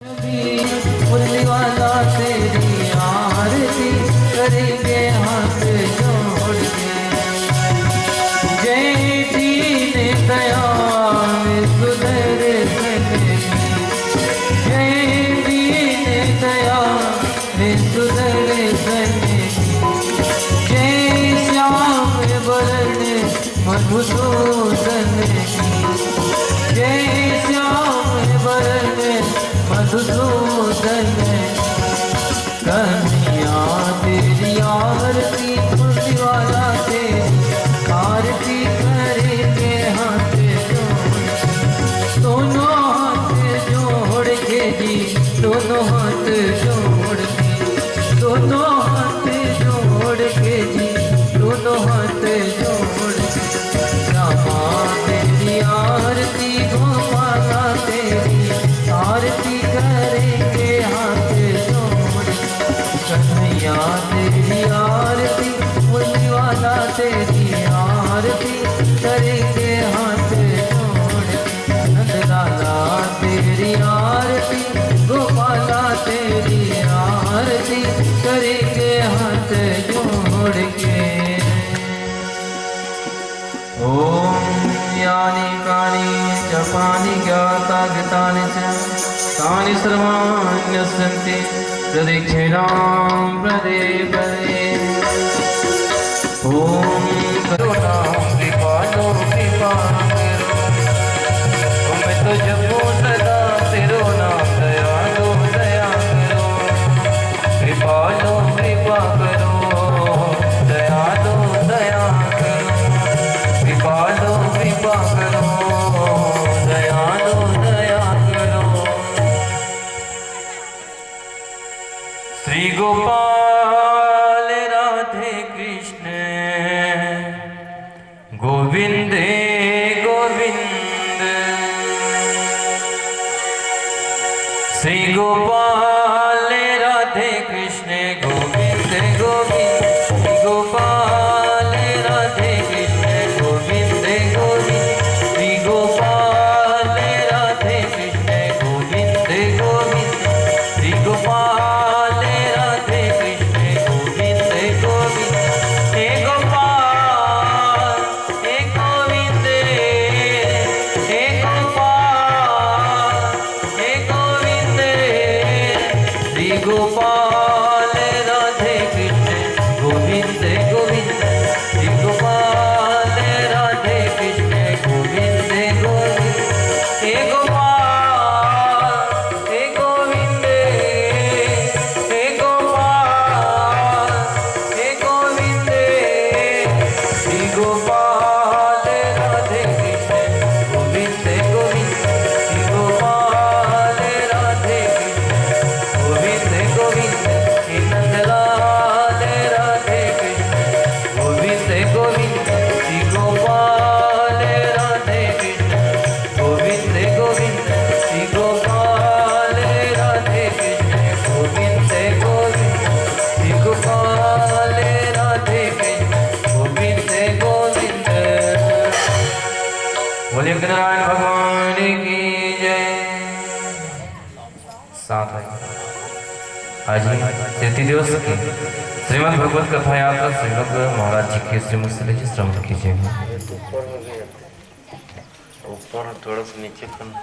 मुरली वाला तेरी आरती करेंगे हाथ जोड़ के। जय दीन दयाल सुदर्शन की, जय दीन दयाल सुदर्शन की, जय श्याम वरण मधुसूदन की, जय श्याम वरण मधुसूदन। कन्हैया तेरी आरती मुरली वाला तेरी आरती करेंगे हाथ जोड़, दोनों हाथ जोड़ के जी, दोनों हाथ जोड़ के, दोनों हाथ जोड़ के जी, दोनों हाथ जोड़ के। श्यामा तेरी आरती गोपाला तेरी आरती करेंगे हाथ जोड़। कन्हैया तेरी आरती मुरली वाला तेरी आरती करेंगे हाथ जोड़। नंदलाला तेरी आरती गोपाला तेरी आरती करेंगे हाथ जोड़ के। ओम यानि कानि च पानि ज्ञाता गतानि च तानि सर्वाण्यसन्ति प्रदक्षिणां प्रदे पदे। ओम करुणा कृपालो कृपा करो, मैं तुझको सदा तेरो नाम दयालो दया करो। कृपालो कृपा करो, दयालो दया करो, कृपालो कृपा करो, दयालो दया करो। श्री गोपाल राधे कृष्ण गोविंद गोविंद। श्री गोपाल राधे कृष्ण गोविंद गोविंद। श्री गोपाल राधे कृष्ण गोविंद गोविंद। श्री गोपाल राधे कृष्ण गोविंद गोविंद। श्री गोपाल राधे कृष्ण गोविंद गोविंद। हे गोपाल हे गोविंद, हे गोपाल हे गोविंद। श्री गोपाल राधे कृष्ण गोविंद गोविंद। श्री गोपाल राधे कृष्ण गोविंद गोविंद। हे गोपाल हे गोविंद, हे गोपाल हे गोविंद। श्री गोपाल राधे कृष्ण गोविंद गोविंद। श्री गोपाल राधे कृष्ण गोविंद गोविंद। हे नंदलाल राधे कृष्ण गोविंद गोविंद। श्री गोपाल राधे कृष्ण गोविंद गोविंद। श्री गोपाल राधे कृष्ण गोविंद गोविंद। श्री गोपाल राधे कृष्ण गोविंद गोविंद। बोले नारायण भगवान की जय। साथ है आज तृतीय दिवस की श्रीमद् भगवत कथा यात्रा श्रीमद महाराज जी के श्रीमुख से लेकर श्रवण कीजिए। ऊपर थोड़ा सा नीचे करना।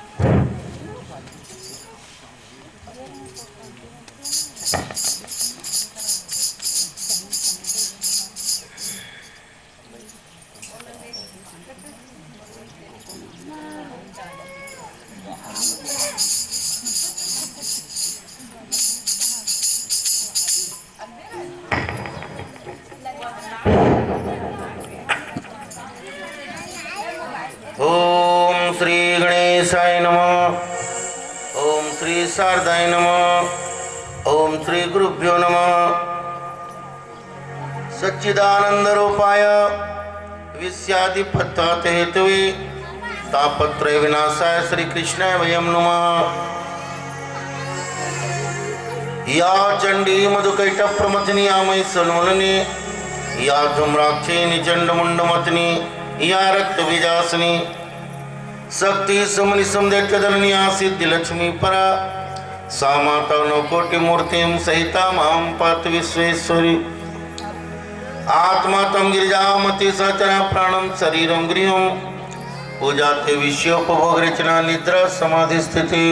ओम श्री गणेशाय नमः। ओम श्री शारदाय नमः। ओम श्री गुरुभ्यो नमः। सच्चिदानंद रूपाय विश्यादिपत्ताते हेतवे तापत्रय विनाशाय श्री कृष्णाय वयं नमः। या चंडी मधुकैटभ प्रमथनी आमय सनोलने, या धूम्राक्षी निचंड मुंडमथनी, या रक्त बीजासनी, शक्ति सुमनि समदैत्य धरनिया सिद्धि लक्ष्मी परा, सा माता नवकोटिमूर्तिं सहिता मां पात विश्वेश्वरी आत्मा तम गिरिजामति सचरा प्राणम शरीरम गृहम पूजाते विषयोपभोग रचना निद्रा समाधि स्थिति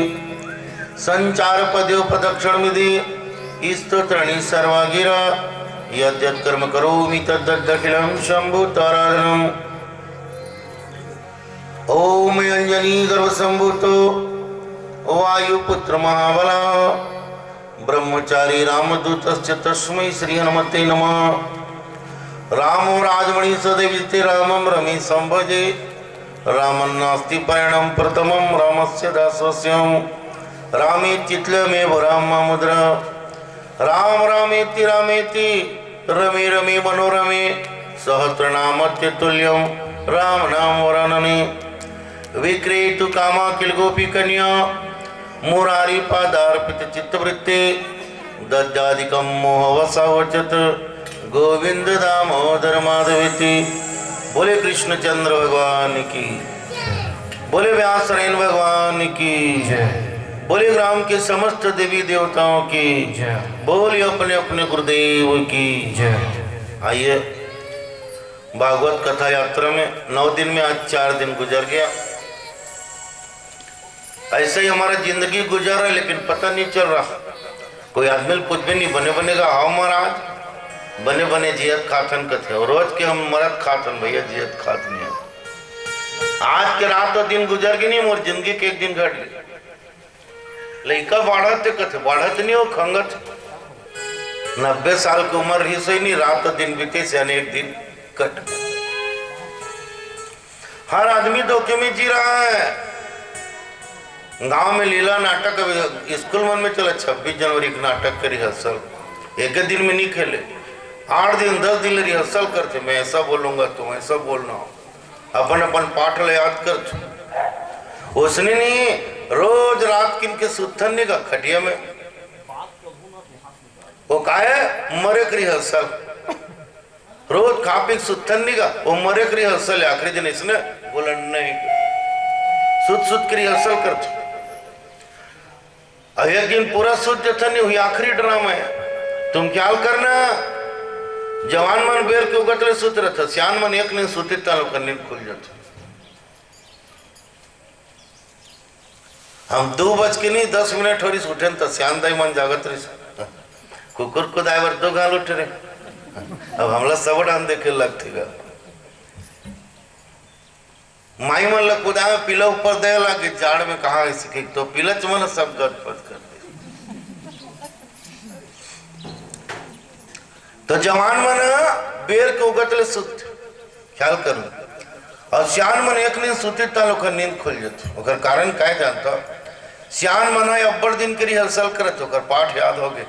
संचार पद्योपदक्षिण विधि स्तोत्रणी सर्वागिरा यद्यत् कर्म करोमि तद्दखिलं शंभुताराधनम् ओम अंजनी गर्भ संभूतो वायुपुत्र महाबला ब्रह्मचारी रामदूतस्य तस्मै श्री हनुमते नमः। रामो राजमणि सदैविते रामं रमे संभजे रामन्नास्ति पयणं प्रथमं रामस्य दासस्यं रामे चित्लमेव राममुद्रा राम रामेति रामेति रमे रमे मनोरमे सहस्रनामस्य तुल्यं राम नाम वरानने विक्रेतु कामाकिल गोपी कन्या मुरारी पादार्पित चित्तवृत्ते दद्यादिकं मोहवसावचत गोविंद दामोदर माधवेति। बोले कृष्णचंद्र भगवान की, बोले व्यासनारायण भगवान की, बोले ग्राम के समस्त देवी देवताओं की, बोले अपने अपने गुरुदेव की। आइए भागवत कथा यात्रा में 9 दिन में आज 4 दिन गुजर गया। ऐसे ही हमारा जिंदगी गुजर रहा है लेकिन पता नहीं चल रहा। कोई आदमी कुछ भी नहीं बने बनेगा। हाँ महाराज बने बने जियत खातन कथे और रोज के हम मरद खातन भैया जियत खात नहीं है। आज के रात और दिन गुजर गए नहीं मोर जिंदगी के एक दिन घट गए। लड़का बढ़त कथे बढ़त नहीं हो खंगत 90 साल की उम्र रही सही नहीं रात और दिन बीते से अनेक दिन कट। हर आदमी धोखे में जी रहा है। गांव में लीला नाटक स्कूल मन में चला 26 जनवरी का नाटक का रिहर्सल एक दिन में नहीं खेले 8 दिन 10 दिन रिहर्सल करते। मैं ऐसा बोलूंगा तुम ऐसा बोलना अपन अपन पाठ ले याद कर। उसने नहीं रोज रात किन के सुथन का खटिया में वो का है मरे की रिहर्सल रोज खापी सुथन का वो मरे की रिहर्सल आखिरी दिन इसने बोला नहीं सुध सुध की रिहर्सल करते। एक दिन पूरा शुद्ध था नहीं हुई आखिरी ड्रामा है। तुम क्या करना जवान मन बेर के उगतले सूत्र था सियान मन एक ने सूती तालो का नींद खुल जाता। हम 2 बज के नहीं 10 मिनट हो रही उठे तो सियान दाई मन जागत रही कुकुर को दाइवर 2 गाल उठ रहे। अब हमला सब डान देखे लगती माई मन लग खुदा में पीला ऊपर दे लगे जाड़ में कहा सीखे तो पीलच मन सब गदपद कर दे। तो जवान मन बेर के उगतले सुत ख्याल कर और सियान मन एक नींद सुती तालो का नींद खुल जाती। ओकर कारण क्या जानता सियान मन है अब्बड़ दिन के रिहर्सल करत ओकर पाठ याद हो गए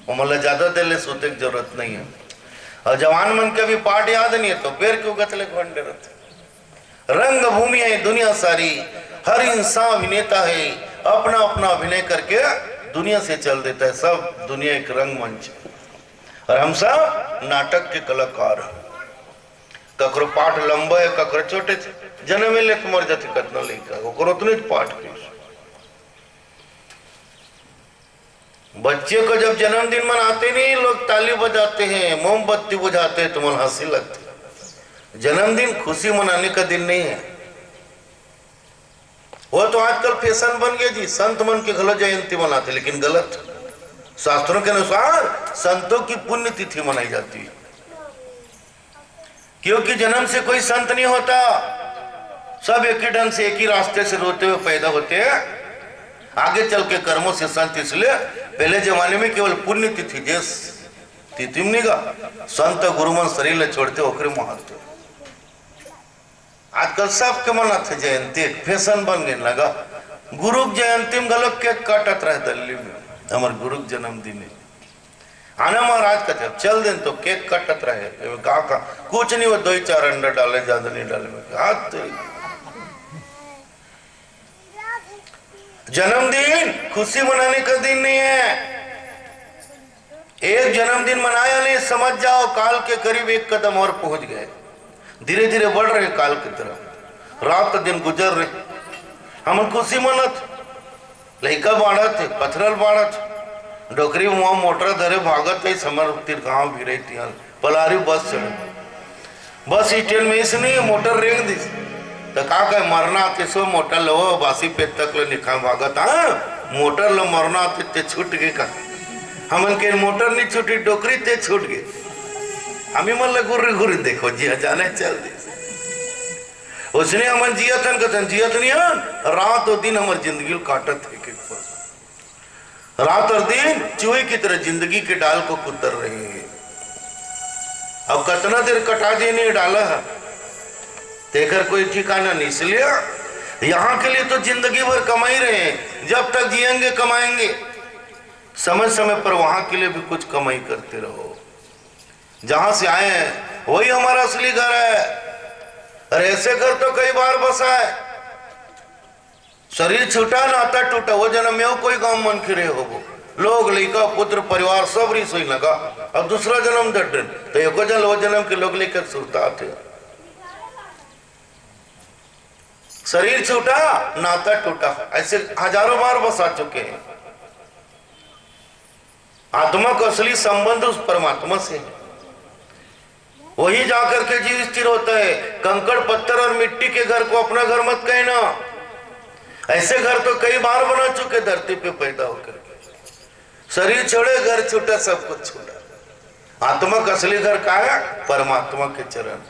वो मतलब ज्यादा देर ले सोते की जरूरत नहीं है। और जवान मन के भी पाठ याद नहीं है तो बेर के उगतले घंटे रहते। रंग भूमि है दुनिया सारी हर इंसान अभिनेता है अपना अपना अभिनय करके दुनिया से चल देता है। सब दुनिया एक रंगमंच और हम सब नाटक के कलाकार। ककरो पाठ लंबा है ककरो छोटे जन्म में लेके मर जाते कतना लेकर उतने पाठ के। बच्चे को जब जन्मदिन मनाते नहीं लोग ताली बजाते हैं मोमबत्ती बुझाते हैं तो मन हंसी लगती। जन्मदिन खुशी मनाने का दिन नहीं है। वो तो आजकल फैशन बन गया जी संत मन के गलत जयंती मनाते लेकिन गलत। शास्त्रों के अनुसार संतों की पुण्य तिथि मनाई जाती है क्योंकि जन्म से कोई संत नहीं होता। सब एक ही ढंग से एक ही रास्ते से रोते हुए पैदा होते हैं आगे चल के कर्मों से संत। इसलिए पहले जमाने में केवल पुण्य तिथि जैस तिथि नहीं का संत गुरुमन शरीर छोड़ते ओकरे महत्व। आजकल सबके मनाते जयंती फैशन बन गए लगा। गुरु जयंती में गलत केक काटत रहे दिल्ली में हमारे गुरु जन्मदिन आना महाराज का जब चल दिन तो केक कटत रहे का कुछ नहीं वो 2-4 अंडा डाले ज्यादा नहीं डाले हाथ तो जन्मदिन खुशी मनाने का दिन नहीं है। एक जन्मदिन मनाया नहीं समझ जाओ काल के करीब 1 कदम और पहुंच गए। धीरे धीरे बढ़ रहे काल की तरफ रात दिन गुजर रहे हम खुशी मनत लड़का बाड़ा थे पथरल बाड़ा थे डोकरी वहां मोटर धरे भागत है समर तिर गांव भी रही थी पलारी बस चढ़े बस स्टैंड में इसने मोटर रेंग दी तो का कहे मरना आते सो मोटर लो बासी पे तक ले निखा भागत हाँ मोटर लो मरना आते ते छूट गए का हमन के मोटर नहीं छूटी डोकरी ते छूट गए हमें मन गुर्री गुर्री देखो जिया जाने चल दी उसने हमन जियतन कथन जियत नहीं रात और दिन हमारी जिंदगी काटत है के रात और दिन चूहे की तरह जिंदगी के डाल को कुतर रहे हैं अब कितना देर कटा देने डाला है देखकर कोई ठिकाना नहीं इसलिए यहाँ के लिए तो जिंदगी भर कमाई रहे हैं जब तक जिएंगे कमाएंगे समय समय पर वहां के लिए भी कुछ कमाई करते रहो जहां से आए हैं वही हमारा असली घर है और ऐसे घर तो कई बार बसा है शरीर छूटा नाता टूटा वो जन्म में कोई गांव मन खिरे हो लोग लड़का पुत्र परिवार सब रिसोई लगा अब दूसरा जन्म दर्दन तो एक जन वो जन्म के लोग लेकर सुरता थे शरीर छूटा नाता टूटा ऐसे हजारों बार बसा चुके हैं आत्मा का असली संबंध उस परमात्मा से है वही जाकर के जीव स्थिर होता है कंकड़ पत्थर और मिट्टी के घर को अपना घर मत कहना ऐसे घर तो कई बार बना चुके धरती पे पैदा होकर शरीर छोड़े घर छूटा सब कुछ छूटा आत्मा का असली घर का है परमात्मा के चरण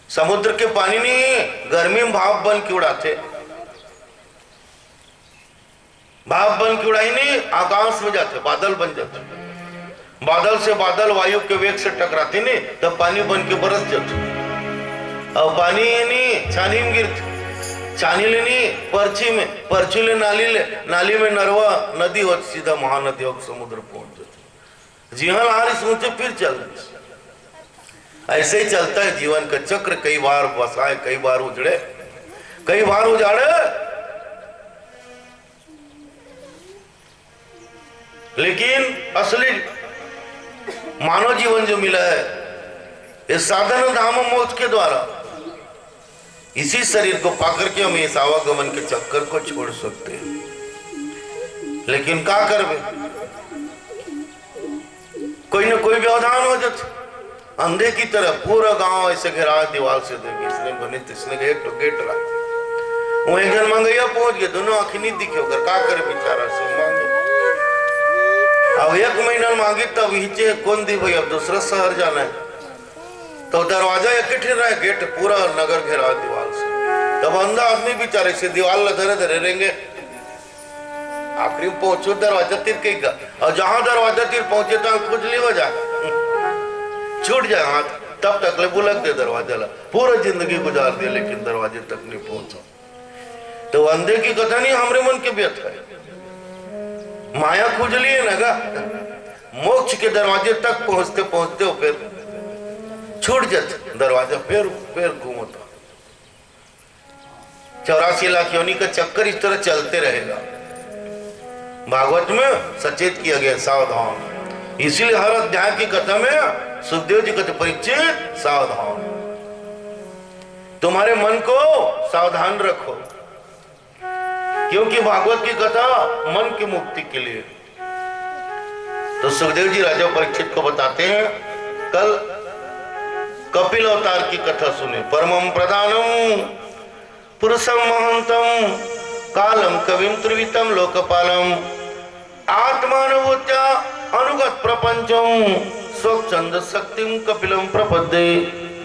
समुद्र के पानी नहीं गर्मी में भाप बन के उड़ाते भाप बन के उड़ाई नहीं आकाश में जाते बादल बन जाते बादल से बादल वायु के वेग से टकराते नहीं तब पानी बन के बरस जाते अब पानी नहीं छानी में गिरते छानी ले नहीं पर्ची ले नाली में नरवा नदी हो सीधा महानदी हो समुद्र पहुंच जाते जीवन हार सोचे फिर चल ऐसे ही चलता है जीवन का चक्र कई बार बसाए कई बार उजड़े कई बार उजाड़े लेकिन असली मानव जीवन जो मिला है इस साधन धाम मोक्ष के द्वारा इसी शरीर को पाकर के हम इस आवागमन के चक्कर को छोड़ सकते हैं लेकिन क्या करवे कोई ना कोई व्यवधान हो जाता अंधे की तरह पूरा गांव ऐसे घेरा दीवार से देखे इसने बने इसने गए तो गेट रहा वो एक जन मंगैया पहुंच गए दोनों आंखें नहीं दिखे कर क्या करे बेचारा से मांगे अब एक महीना मांगे तब हिचे कौन दी भाई अब दूसरा शहर जाना है तो दरवाजा एक रहा है गेट पूरा नगर घेरा दीवार से तब अंधा आदमी बेचारे से दीवार धरे धरे रहेंगे आखिरी पहुंचो दरवाजा तीर कहीं और जहां दरवाजा तीर पहुंचे तो खुजली हो जाए छूट जाए हाथ तब तक ले बुलक दे दरवाजा ला पूरा जिंदगी गुजार दे लेकिन दरवाजे तक नहीं पहुंचा तो अंधे की कथा नहीं हमरे मन के व्यथ है माया खुजली है नगा मोक्ष के दरवाजे तक पहुंचते पहुंचते हो फिर छूट जाते दरवाजा फिर घूमता 84 लाख योनि का चक्कर इस तरह चलते रहेगा भागवत में सचेत किया गया सावधान इसीलिए हर अध्याय की कथा में सुखदेव जी कहते परीक्षित सावधान तुम्हारे मन को सावधान रखो क्योंकि भागवत की कथा मन की मुक्ति के लिए तो सुखदेव जी राजा परीक्षित को बताते हैं कल कपिल अवतार की कथा सुने परमं प्रधानम पुरुषम महंतम कालम कविम त्रिवितम लोकपालम आत्मानुभूत्या अनुगत प्रपंचम स्वच्छंद शक्तिम कपिलम प्रपद्ये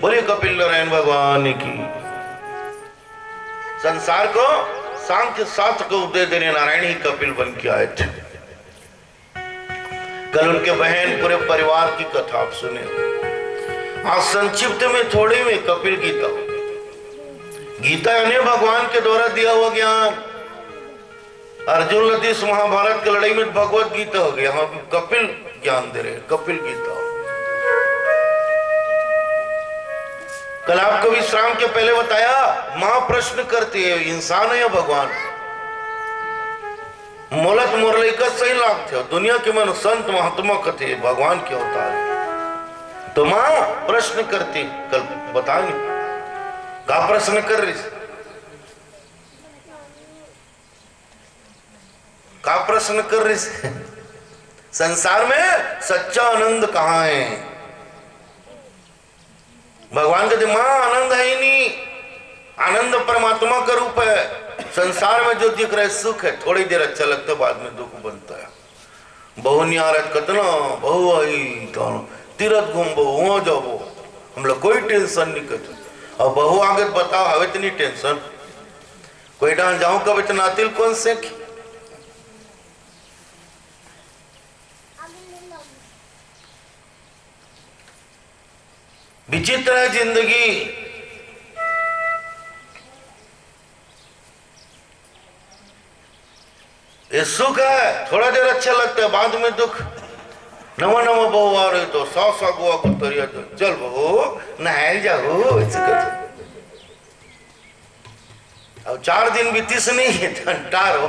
बोले कपिल नारायण भगवान की संसार को सांख्य शास्त्र को उपदेश देने नारायण ही कपिल बन के आए थे कल उनके बहन पूरे परिवार की कथा आप सुने आज संक्षिप्त में थोड़ी में कपिल गीता गीता यानी भगवान के द्वारा दिया हुआ ज्ञान अर्जुन लतीश महाभारत की लड़ाई में भगवत गीता हो गया हम कपिल ज्ञान दे रहे कपिल गीता कल आपको विश्राम के पहले बताया मां प्रश्न करती है इंसान है या भगवान मोलत मुरली का सही लाभ थे दुनिया के मन संत महात्मा कथे भगवान क्या होता है तो मां प्रश्न करती कल बताएंगे का प्रश्न कर रही का प्रश्न कर रही से? संसार में सच्चा आनंद कहाँ है? भगवान कहते मां आनंद है ही नहीं, आनंद परमात्मा का रूप है। संसार में जो दिख रहा है सुख है, थोड़ी देर अच्छा लगता है, बाद में दुख बनता है। बहु निहारत कतना बहु आई तीरथ घूम बहु वहां जाओ, हम लोग कोई टेंशन नहीं करते। और बहु आगे बताओ हवे इतनी टेंशन, कोई डांस जाऊं कब इतना तिल कौन से की? विचित्र है जिंदगी। ये सुख है, थोड़ा देर अच्छा लगता है, बाद में दुख। नवा नवा बहू आ रही तो सौ गोवा को तरिया तो चल बहू नहायल जाओ। अब 4 दिन बीतीस नहीं है टारो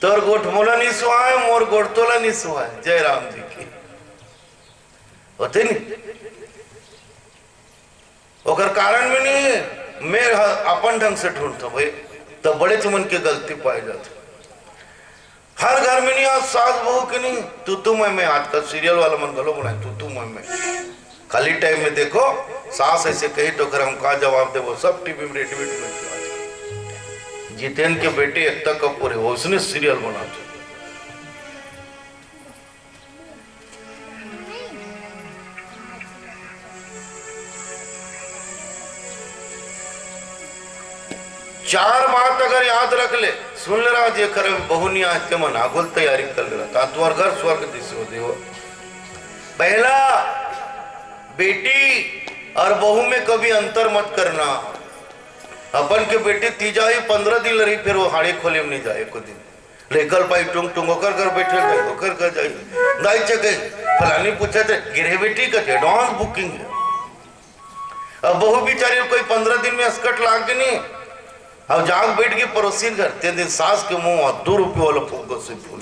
तोर गोठ मोला नहीं सुहाए, मोर गोठ तोला नहीं सुहाए। जय राम जी की होते नहीं ओकर कारण में नहीं, मैं अपन ढंग से ढूंढता भाई, तो बड़े चमन की गलती पाई जाती। हर घर में नहीं आज सास बहू के नहीं तू मैं आजकल सीरियल वाला मन गलो बनाए तू मैं खाली टाइम में देखो सास ऐसे कही तो कर हम का जवाब दे, वो सब टीवी में रेडिमेड में। जितेंद्र के बेटे एकता कपूर है, वो उसने सीरियल बना। चार बात अगर याद रख ले, सुन ले रहा जे कर बहु नहीं आज के मन आगुल तैयारी कर ले रहा तुम्हार घर स्वर्ग दिशे होते हो। पहला, बेटी और बहू में कभी अंतर मत करना। अपन के बेटी तीजा ही 15 दिन रही, फिर वो हाड़ी खोले में नहीं जाए को दिन लेकर पाई टुंग टुंग होकर घर बैठे गए होकर घर जाए दाई चके फलानी पूछे थे गिरे बेटी का एडवांस बुकिंग है। अब बहू बेचारी कोई 15 दिन में अस्कट लाग के नहीं, अब जाग बैठ के पड़ोसी घर ते दिन सास के मुंह 2 रुपये वाला फूक से फूल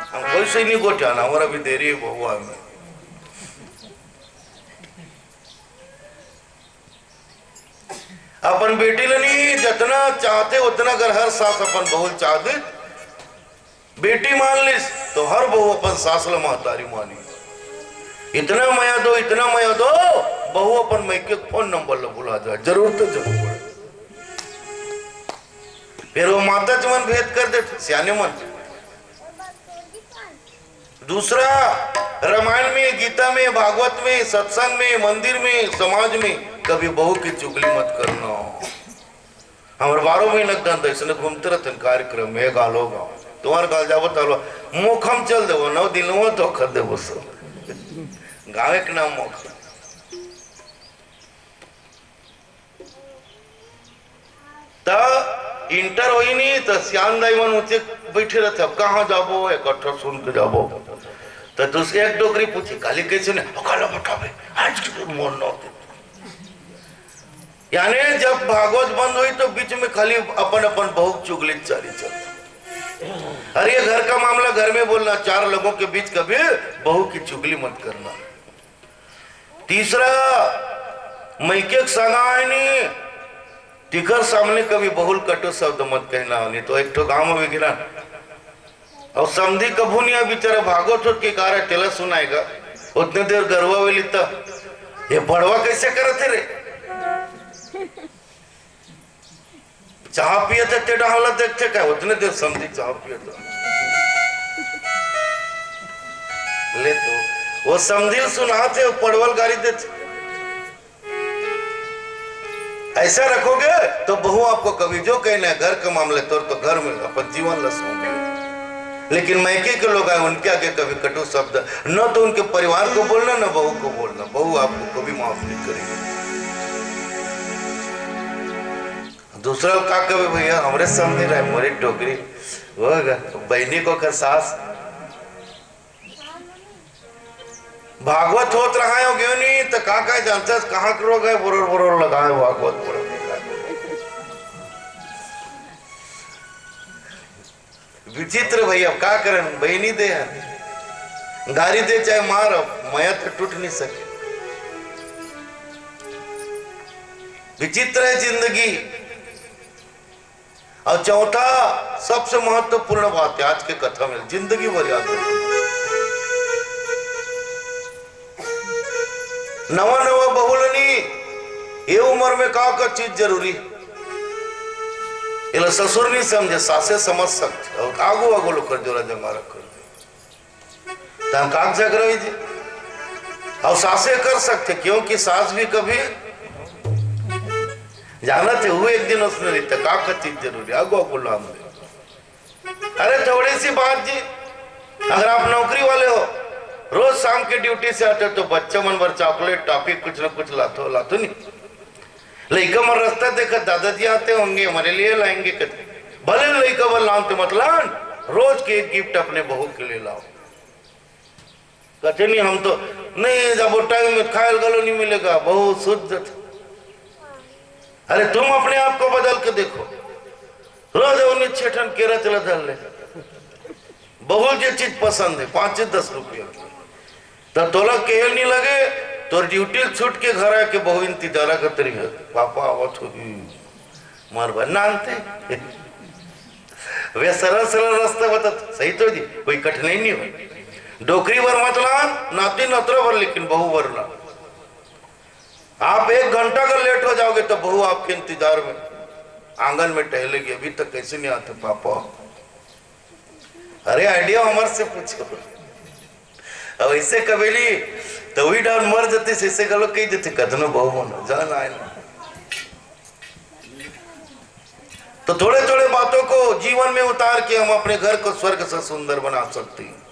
हम कोई से नहीं गोटाना हमारा भी देरी है बहुआ में। अपन बेटी ने नहीं जितना चाहते उतना अगर हर सास अपन बहू चाहते बेटी मान लिस तो हर बहू अपन सास ला महतारी मानी। इतना मया दो बहू अपन मैके फोन नंबर ला बुला जाए जरूर तो जरूर पड़े। फिर वो माता चमन भेद कर दे सियाने मन। दूसरा, रामायण में, गीता में, भागवत में, सत्संग में, मंदिर में, समाज में कभी बहू की चुगली मत करना। हमारे 12 महीने तक ऐसे घूमते रहते कार्यक्रम में गाल होगा तुम्हारे गाल जाबो तालो मोखम चल देवो 9 दिन वो तो खद देवो सब गावे के नाम मोख। इंटर हो ही नहीं तो श्याम दाई मन ऊंचे बैठे रहते, अब कहाँ जाबो इकट्ठा सुन के जाबो। तो दूसरी एक डोकरी पूछी काली कैसे ने अकाला बटावे आज के मोर न यानी जब भागवत बंद हुई तो बीच में खाली अपन अपन बहू चुगली जारी चलती। अरे ये घर का मामला घर में बोलना, 4 लोगों के बीच कभी बहू की चुगली मत करना। तीसरा, मैके सगाई टिकर सामने कभी बहुल कटो शब्द मत कहना। नहीं तो एक तो गांव में भी गिरा और समझी कभू नहीं बेचारा भागवत हो के कारण तेला सुनाएगा उतने देर गरवा वेली तो ये बड़वा कैसे करते रे चाह पिए थे तेरा हालत देखते क्या उतने देर समझी चाह पिए तो ले तो वो समझी सुनाते पड़वल गाड़ी देते। ऐसा रखोगे तो बहू आपको कभी जो कहना है घर के मामले तौर पर घर में अपन जीवन लसूंगे। लेकिन मैके के लोग आए उनके आगे कभी कटु शब्द न तो उनके परिवार को बोलना न बहू को बोलना, बहू आपको कभी माफ नहीं करेगी। दूसरा का कभी भैया हमारे सामने रहे मोरी टोकरी वो बहनी को कर सास भागवत होत रहा है क्यों नहीं तो का जानता कहाँ करो गए बोरोर लगाए भागवत पढ़ो। विचित्र भैया का करन बहनी दे गाड़ी दे चाहे मार माया तो टूट नहीं सके। विचित्र है जिंदगी। और चौथा सबसे महत्वपूर्ण बात है आज के कथा में, जिंदगी भर याद रखो। नवा नवा बहुलनी ये उम्र में का चीज जरूरी, इला ससुर नहीं समझे, सासे समझ सकते और आगो आगो लोग कर जोरा जमा रख कर तम काग जग रही थी और सासे कर सकते, क्योंकि सास भी कभी जाना थे हुए एक दिन उसने रहता का चीज जरूरी, आगो आगो लाम दे। अरे थोड़ी सी बात जी, अगर आप नौकरी वाले हो, रोज शाम के ड्यूटी से आते तो बच्चा मन भर चॉकलेट टॉफी कुछ ना कुछ लातो लातो नहीं, लड़का मन रास्ता देखा दादाजी आते होंगे हमारे लिए लाएंगे, भले लड़का बल लाते मतलब रोज के एक गिफ्ट अपने बहू के लिए लाओ। कहते नहीं हम तो नहीं, जब टाइम में खायल गलो नहीं मिलेगा, बहू शुद्ध। अरे तुम अपने आप को बदल के देखो, रोज 19 केरा चला धर ले, बहू जो चीज पसंद है 5-10 रुपया तो तोला केल नहीं लगे तो ड्यूटी छूट के घर आके बहु इंतजार करते रही, पापा आवत हो मार नानते वे सरल सरल रास्ता बता, सही तो जी कोई कठिनाई नहीं हो। डोकरी बर मत लान, नाती नतरो बर, लेकिन बहु बर ला। आप 1 घंटा अगर लेट हो जाओगे तो बहु आपके इंतजार में आंगन में टहलेगी, अभी तक कैसे नहीं आते पापा। अरे आइडिया हमारे से पूछो, अब ऐसे कबीली तो वही डाल मर जाते, ऐसे गलो कही देते कदनो बहु होना जान आए ना। तो थोड़े थोड़े बातों को जीवन में उतार के हम अपने घर को स्वर्ग से सुंदर बना सकते हैं।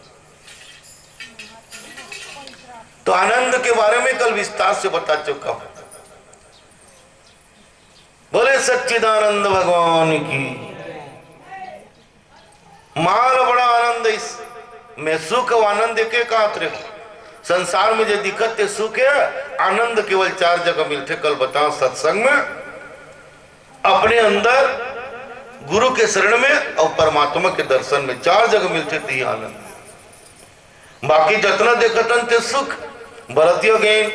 तो आनंद के बारे में कल विस्तार से बता चुका हूं। बोले सच्चिदानंद भगवान की। माल बड़ा आनंद इस में, सुख और आनंद के कातरे संसार में जो दिक्कत है सुख है, आनंद केवल 4 जगह मिलते। कल बताओ सत्संग में, अपने अंदर, गुरु के शरण में और परमात्मा के दर्शन में 4 जगह मिलते थे आनंद। बाकी जितना देखतन थे सुख, बरतिया गेन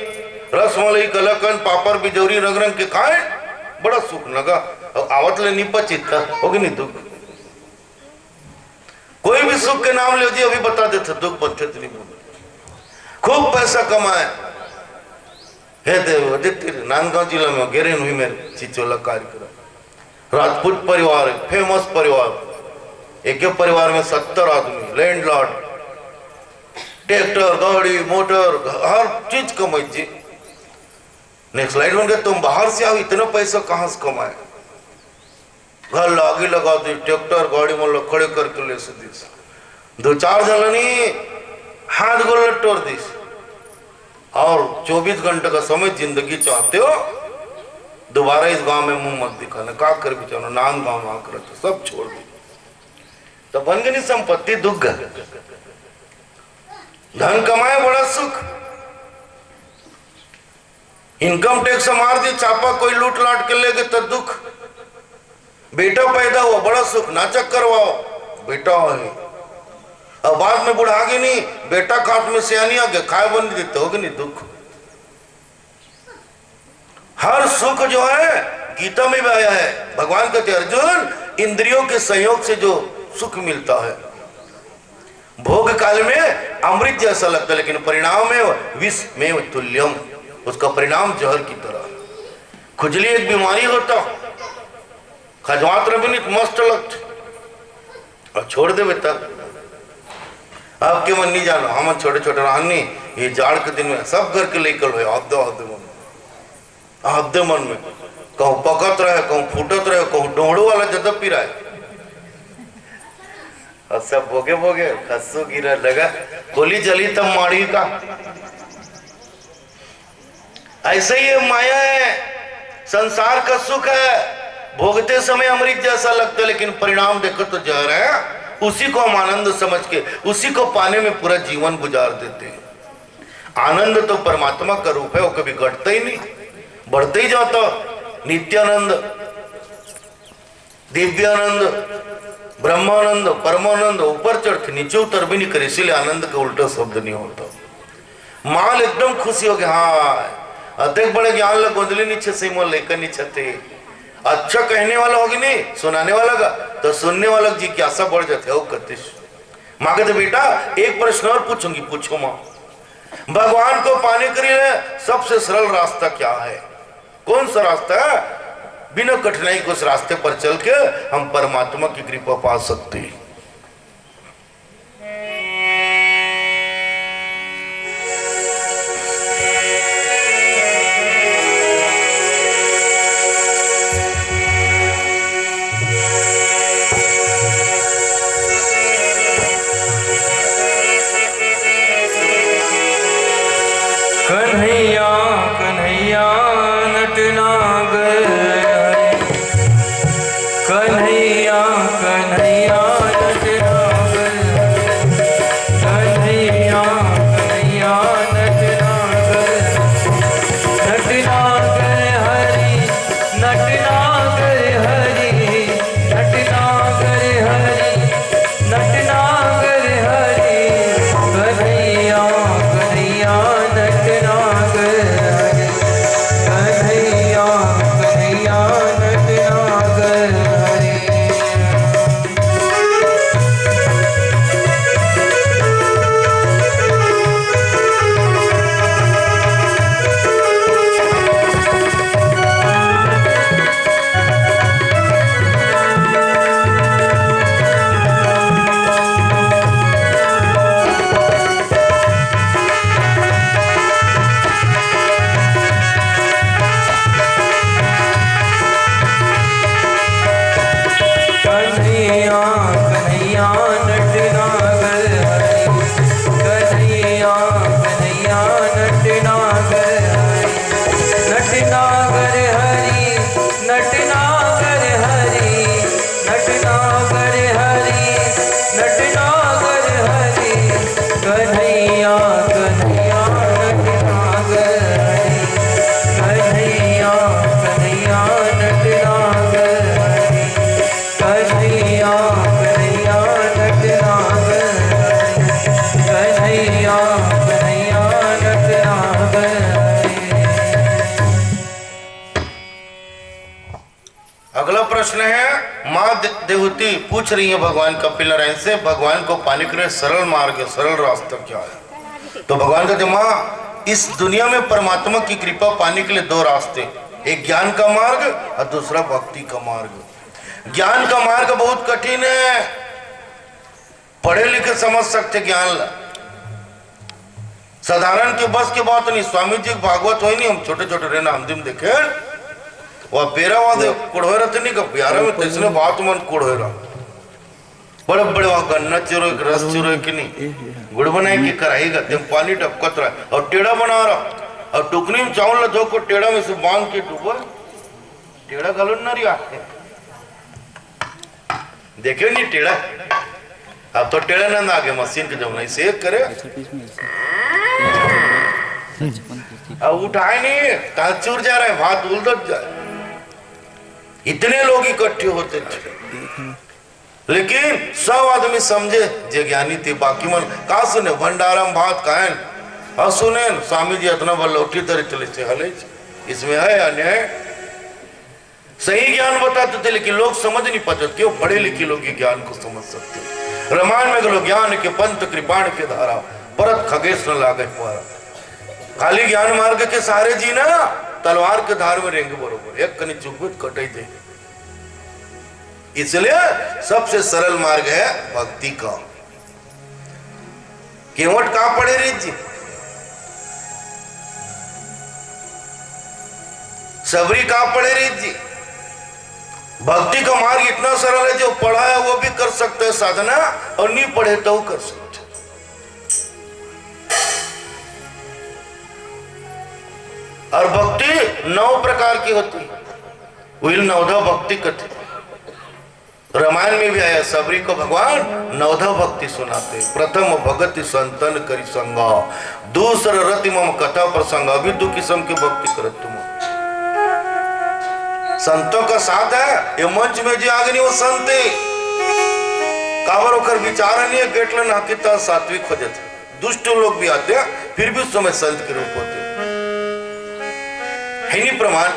रसमलाई कलाकन पापड़ बिजौरी रंग रंग के खाए, बड़ा सुख लगा और आवत ले निपचित होगी नहीं दुख। कोई भी सुख के नाम ले जी अभी बता देते, दुख बनते नहीं बोले। खूब पैसा कमाए हे देव आदित्य, नांदगांव जिला में गेरेन हुई मेरे चिचोला कार्यक्रम, राजपूत परिवार है, फेमस परिवार, एक परिवार में 70 आदमी, लैंडलॉर्ड, ट्रैक्टर गाड़ी मोटर हर चीज कमाई जी। नेक्स्ट स्लाइड बन गया, तुम बाहर से आओ, इतना पैसा कहां से कमाए, घर आगे लगा दी, ट्रैक्टर गाड़ी मतलब खड़े करके ले से दिस 2-4 जलनी हाथ गोल टोर दिस, और 24 घंटे का समय जिंदगी चाहते हो, दोबारा इस गांव में मुंह मत दिखाना, का कर बिचारा नान गांव में आकर सब छोड़ दी, तो बन गई संपत्ति दुख गए। धन कमाए बड़ा सुख, इनकम टैक्स मार दी चापा, कोई लूट लाट के ले गए तो दुख। बेटा पैदा हुआ बड़ा सुख, नाचक करवाओ बेटा है, अब बाद में बुढ़ा गए नहीं, बेटा खाट में सियानी आ गए, खाए बन देते होगे नहीं दुख। हर सुख जो है गीता में भी आया है, भगवान कहते अर्जुन इंद्रियों के सहयोग से जो सुख मिलता है, भोग काल में अमृत जैसा लगता है, लेकिन परिणाम में विष में तुल्यम, उसका परिणाम जहर की तरह। खुजली एक बीमारी होता, खजवात रबिनित मस्त लगता और छोड़ दे बेटा, आपके मन नहीं जानो, हम छोटे छोटे रहनी, ये जाड़ के दिन में सब घर के लेकर हुए आपदे मन में कहूं पकत रहे, कहूं फूटत रहे, कहूं डोड़ो वाला जदब पी रहा है, और सब भोगे भोगे खस्सू गिरा लगा, गोली जली तब माड़ी का। ऐसे ही माया है, संसार का सुख है, भोगते समय अमृत जैसा लगता है, लेकिन परिणाम देखो तो जहर है। उसी को हम आनंद समझ के उसी को पाने में पूरा जीवन गुजार देते हैं। आनंद तो परमात्मा का रूप है, वो कभी घटता ही नहीं, बढ़ते ही जाता। नित्यानंद, दिव्यानंद, ब्रह्मानंद, परमानंद ऊपर चढ़ते नीचे उतर भी नहीं करे, इसीलिए आनंद का उल्टा शब्द नहीं होता। माल एकदम खुशी हो गया, हाँ अधिक बड़े ज्ञान लग गोदली नीचे से मोल लेकर नीचे थे, अच्छा कहने वाला होगी नहीं, सुनाने वाला का तो सुनने वाला की जिज्ञासा बढ़ जाते हो कतिश। माँ कहते बेटा एक प्रश्न और पूछूंगी, पूछो माँ। भगवान को पाने के लिए सबसे सरल रास्ता क्या है? कौन सा रास्ता है? बिना कठिनाई को उस रास्ते पर चल के हम परमात्मा की कृपा पा सकते हैं। कन्हैया कन्हैया नटनागर कन्हैया कन्हैया नटनागर कन्हैया कन्हैया नटनागर नटनागर हरि नटनागर हरि नटनागर हरि नटनागर हरि कन्हैया कन्हैया नटनागर हरि कन्हैया कन्हैया नटनागर हरि। कन्हैया कन्हैया नटनागर हरि कन्हैया कन्हैया नटनागर हरि नटनागर हरि नटनागर हरि नटनागर हरि नटनागर हरि कन्हैया कन्हैया नटनागर हरि कन्हैया कन्हैया नटनागर हरि कन्हैया कन्हैया नटनागर कन्हैया कन्हैया नटनागर। अगला प्रश्न है, माँ देवती पूछ रही है भगवान कपिलनारायण से, भगवान को पाने के लिए सरल मार्ग, सरल रास्ता क्या है? तो भगवान कहते माँ इस दुनिया में परमात्मा की कृपा पाने के लिए दो रास्ते, एक ज्ञान का मार्ग और दूसरा भक्ति का मार्ग। ज्ञान का मार्ग बहुत कठिन है, पढ़े लिखे समझ सकते ज्ञान ला, साधारण के बस की बात नहीं। स्वामी जी भागवत हो नहीं, हम छोटे छोटे रहना अंतिम देखे वह पेरा वादे कुड़े रहते नहीं का प्यारा में तेसने बात मन कुड़े रहा बड़े बड़े वहां गन्ना चुरो रस चुरो कि नहीं गुड़ बनाए कि कराएगा तेम पानी टपकत रहा और टेढ़ा बना रहा और टुकनी में चावल धो को टेढ़ा में से बांध के डूबा टेढ़ा गलन ना रिया देखे नहीं टेढ़ा अब तो टेढ़ा ना आगे मशीन के जब नहीं सेक करे अब उठाए नहीं कहा चूर जा रहा है भात उलझ जाए। इतने लोग इकट्ठे होते थे लेकिन सब आदमी समझे जे ज्ञानी थे, बाकी मन का सुने भंडारम भात कायन और सुने स्वामी जी इतना बल लौटी तरह चले से हले इसमें है अन्याय। सही ज्ञान बताते थे लेकिन लोग समझ नहीं पाते, क्यों? पढ़े लिखे लोग ये ज्ञान को समझ सकते। रामायण में लोग ज्ञान के पंथ कृपाण के धारा परत खगेश न लागे पारा, खाली ज्ञान मार्ग के सहारे जीना तलवार के धार में रहेंगे बरोबर, एक कनी चुकबित कटे दे। इसलिए सबसे सरल मार्ग है भक्ति का। केवट का पड़े रही जी, सबरी का पड़े रही जी। भक्ति का मार्ग इतना सरल है, जो पढ़ा है वो भी कर सकते हैं साधना, और नहीं पढ़े तो कर सकते। और भक्ति 9 प्रकार की होती है, वही 9 भक्ति कथी। रामायण में भी आया, सबरी को भगवान 9 भक्ति सुनाते। प्रथम भगति संतन करी संगा, दूसर रति मम कथा प्रसंग, अभी 2 किस्म की भक्ति करत तुम। संतों का साथ है, ये मंच में जो आगे नहीं वो संत कावर होकर विचार नहीं है, गेटलन हकीकत सात्विक हो जाते। दुष्ट लोग भी आते हैं फिर भी उस समय संत के रूप होते है नहीं प्रमाण।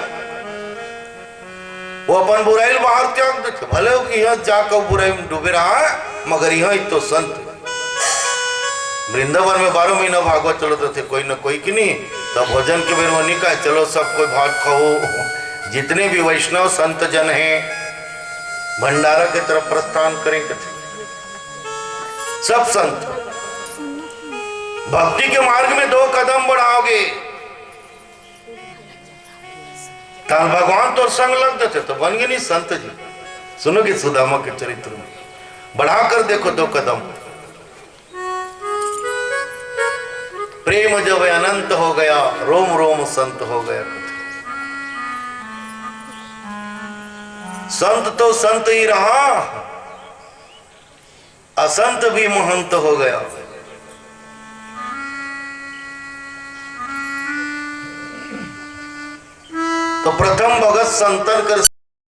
वो अपन बुराई बाहर त्याग देते, भले हो कि यहाँ जाकर बुराई में डूबे रहा है, मगर यहाँ तो संत वृंदावन में 12 महीना भागवत चलते थे, कोई न कोई की नहीं। तब भोजन के बेर वो निकाय चलो सब कोई भाग खाओ, जितने भी वैष्णव संत जन हैं भंडारा की तरफ प्रस्थान करेंगे। सब संत भक्ति के मार्ग में 2 कदम बढ़ाओगे तब भगवान तो संग लग देते तो बन गए नहीं संत जी। सुनोगे सुदामा के चरित्र में, बढ़ाकर देखो 2 कदम। प्रेम जब अनंत हो गया, रोम रोम संत हो गया। संत तो संत ही रहा, असंत भी महंत हो गया। तो प्रथम भगत संतन कर